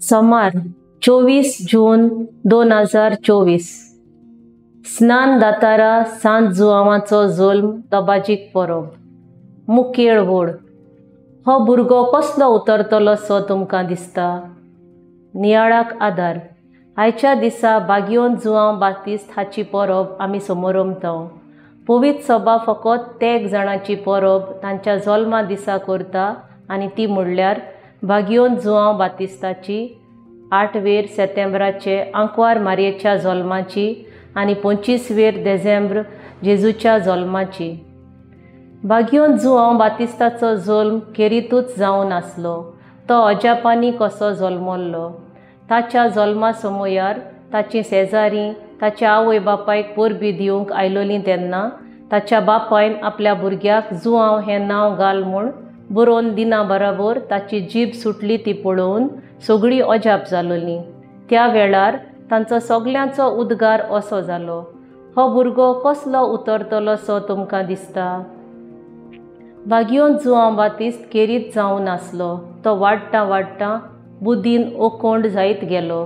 सोमार 24 जून 2024 स्नान दातारा सांत जुआवांचो जुल्म दबाजीक परब मुखेल व्हड। हो भुरगो कसलो उतरतलो सो तुमकां दिसता? नियाळाक आदार। आयच्या दिसा बागयोन जुआंव बातिस्त हाची परब आमी समोरमतांव। पवित्र सभा फकत तेग जाणांची परब तांच्या जल्मा दिसा करता आनी ती म्हणल्यार बागयोन जुआंव बातिस्ताची 8 सप्टेंबराचे आंकवार मारयेच्या जल्माची आनी 25 डिसेंबर जेजूच्या जल्माची। बागयोन जुआंव बातिस्ताचो जल्म केरीतूच जावन आसलो। तो अजापांनी कसो जल्मल्लो। ताच्या जल्मा समयार ताची शेजारी ताच्या आवय बापायक परबी दिवंक आयलोलीं तेन्ना ताच्या बापायन आपल्या भुरग्याक जुआंव हें नांव घाल म्हूण बरोवन दिना बराबर ताची जीब सुटली ती पळोवन सगळीं अजाप जालोलीं। त्या वेळार तांचो सगल्यांचो उद्गार असो जालो, हो भुरगो कसलो उतरतलो सो तुमकां दिसता? बागयोन जुआंव बातिस्त केरीत जावन आसलो। तो वाडटा वाडटा बुदीन ओकोंड जायत गेलो।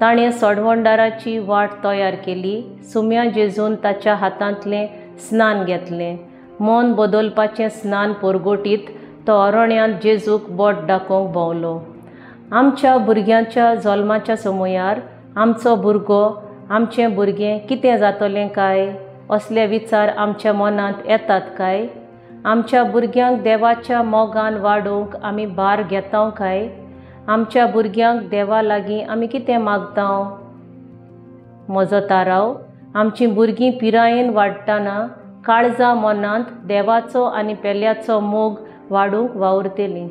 ताणें सोडवणदाराची वाट तयार केली। सुम्या जेजून ताच्या हातांतलें स्नान घेतलें। मन बदलपाचें स्नान परगोटीत तो अरण्यांत जेजूक बोट दाखोवंक भोंवलो। आमच्या भुरग्यांच्या जल्माच्या समयार आमचो भुरगो आमचें भुरगें कितें जातलें काय असले विचार आमच्या मनांत येतात काय? आमच्या भुरग्यांक देवाच्या मोगान वाडोवंक आमी भार घेतांव काय? आमच्या भुरग्यांक देवा लागीं आमी कितें मागतांव? म्हजो ताराव, आमचीं भुरगीं पिरायेन वाडटना काळजा मनांत देवाचो आनी पेल्याचो मोग वाडूंक वावुरतलीं।